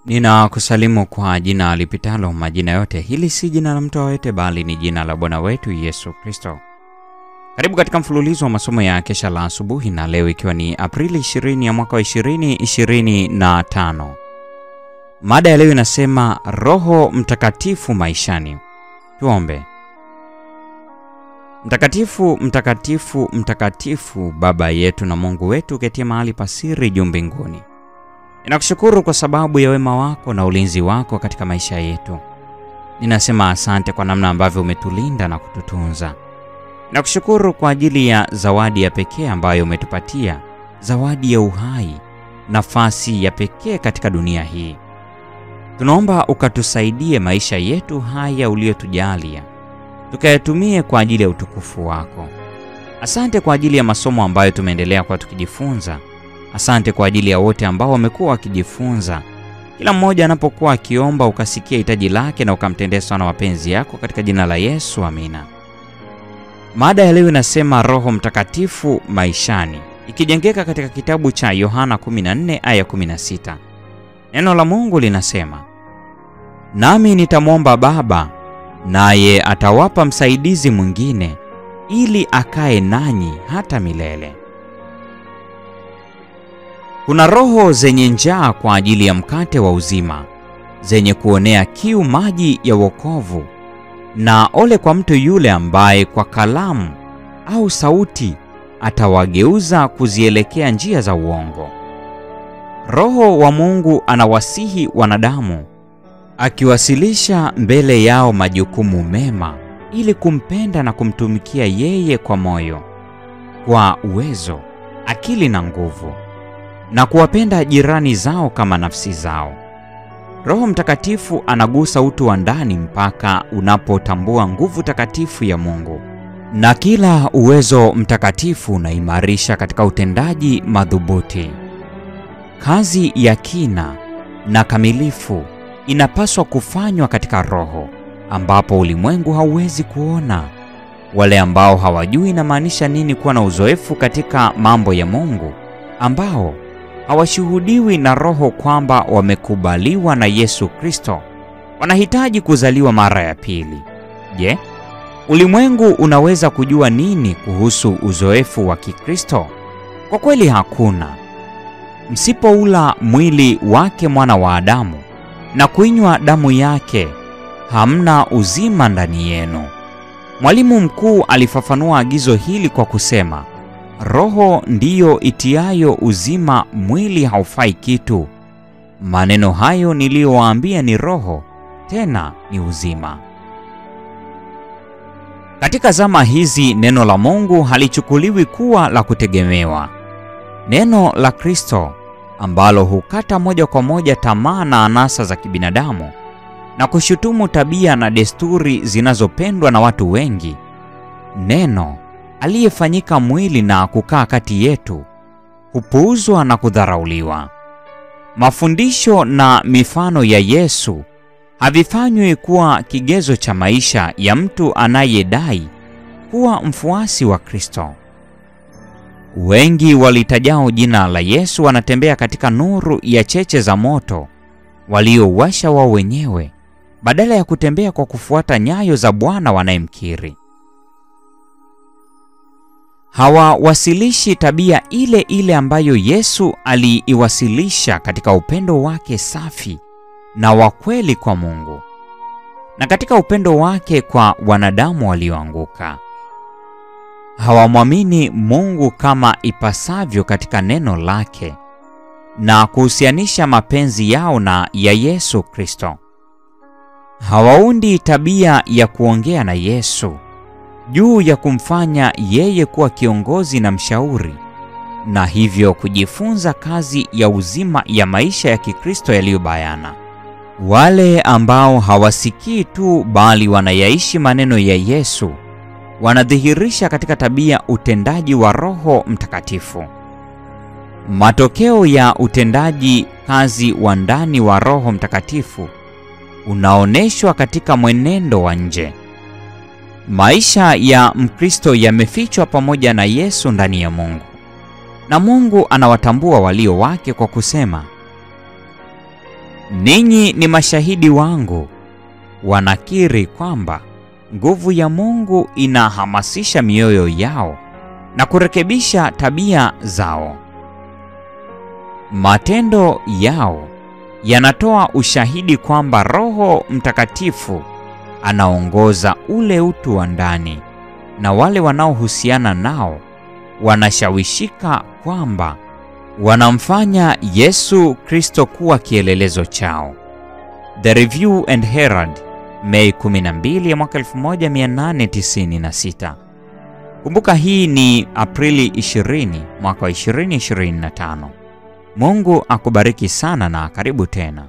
Ninakusalimu kwa jina lipitalo majina yote. Hili si jina la mtu yeyote bali ni jina la Bwana wetu Yesu Kristo. Karibu katika mfululizo wa masomo ya kesha la asubuhi, na leo ikiwa ni Aprili 20 ya mwaka wa 2025. Mada ya leo inasema Roho Mtakatifu maishani. Tuombe. Mtakatifu, mtakatifu, mtakatifu, Baba yetu na Mungu wetu uketie mahali pasiri juu mbinguni. Ninakushukuru kwa sababu ya wema wako na ulinzi wako katika maisha yetu. Ninasema asante kwa namna ambavyo umetulinda na kututunza. Ninakushukuru kwa ajili ya zawadi ya pekee ambayo umetupatia, zawadi ya uhai, nafasi ya pekee katika dunia hii. Tunaomba ukatusaidie maisha yetu haya uliyotujalia, tukayatumie kwa ajili ya utukufu wako. Asante kwa ajili ya masomo ambayo tumeendelea kwa tukijifunza. Asante kwa ajili ya wote ambao wamekuwa wakijifunza. Kila mmoja anapokuwa akiomba ukasikia hitaji lake na ukamtendea sana mapenzi yako katika jina la Yesu, amina. Mada ya leo inasema Roho Mtakatifu maishani, ikijengeka katika kitabu cha Yohana 14 aya 16. Neno la Mungu linasema, nami nitamwomba Baba, naye atawapa msaidizi mwingine ili akae nanyi hata milele. Kuna roho zenye njaa kwa ajili ya mkate wa uzima, zenye kuonea kiu maji ya wokovu, na ole kwa mtu yule ambaye kwa kalamu au sauti atawageuza kuzielekea njia za uongo. Roho wa Mungu anawasihi wanadamu, akiwasilisha mbele yao majukumu mema ili kumpenda na kumtumikia yeye kwa moyo, kwa uwezo, akili na nguvu, na kuwapenda jirani zao kama nafsi zao. Roho Mtakatifu anagusa utu wa ndani mpaka unapotambua nguvu takatifu ya Mungu. Na kila uwezo mtakatifu unaimarisha katika utendaji madhubuti. Kazi ya kina na kamilifu inapaswa kufanywa katika Roho, ambapo ulimwengu hauwezi kuona. Wale ambao hawajui inamaanisha nini kuwa na uzoefu katika mambo ya Mungu, ambao hawashuhudiwi na Roho kwamba wamekubaliwa na Yesu Kristo, wanahitaji kuzaliwa mara ya pili. Je, ulimwengu unaweza kujua nini kuhusu uzoefu wa Kikristo? Kwa kweli hakuna. Msipoula mwili wake mwana wa Adamu na kuinywa damu yake, hamna uzima ndani yenu. Mwalimu mkuu alifafanua agizo hili kwa kusema, Roho ndiyo itiayo uzima, mwili haufai kitu. Maneno hayo niliyowaambia ni roho, tena ni uzima. Katika zama hizi neno la Mungu halichukuliwi kuwa la kutegemewa. Neno la Kristo ambalo hukata moja kwa moja tamaa na anasa za kibinadamu na kushutumu tabia na desturi zinazopendwa na watu wengi. Neno aliyefanyika mwili na kukaa kati yetu hupuuzwa na kudharauliwa. Mafundisho na mifano ya Yesu havifanywi kuwa kigezo cha maisha ya mtu anayedai kuwa mfuasi wa Kristo. Wengi walitajao jina la Yesu wanatembea katika nuru ya cheche za moto waliowasha wao wenyewe, badala ya kutembea kwa kufuata nyayo za Bwana wanayemkiri. Hawawasilishi tabia ile ile ambayo Yesu aliiwasilisha katika upendo wake safi na wa kweli kwa Mungu, na katika upendo wake kwa wanadamu walioanguka. Hawamwamini Mungu kama ipasavyo katika neno lake na kuhusianisha mapenzi yao na ya Yesu Kristo. Hawaundi tabia ya kuongea na Yesu juu ya kumfanya yeye kuwa kiongozi na mshauri, na hivyo kujifunza kazi ya uzima ya maisha ya Kikristo yaliyobayana. Wale ambao hawasikii tu bali wanayaishi maneno ya Yesu wanadhihirisha katika tabia utendaji wa Roho Mtakatifu. Matokeo ya utendaji kazi wa ndani wa Roho Mtakatifu unaoneshwa katika mwenendo wa nje. Maisha ya Mkristo yamefichwa pamoja na Yesu ndani ya Mungu, na Mungu anawatambua walio wake kwa kusema, Ninyi ni mashahidi wangu. Wanakiri kwamba nguvu ya Mungu inahamasisha mioyo yao na kurekebisha tabia zao. Matendo yao yanatoa ushahidi kwamba Roho Mtakatifu anaongoza ule utu wa ndani, na wale wanaohusiana nao wanashawishika kwamba wanamfanya Yesu Kristo kuwa kielelezo chao. The Review and Herald, Mei 12 mwaka 1896. Kumbuka hii ni Aprili 20 mwaka 2025. Mungu akubariki sana na karibu tena.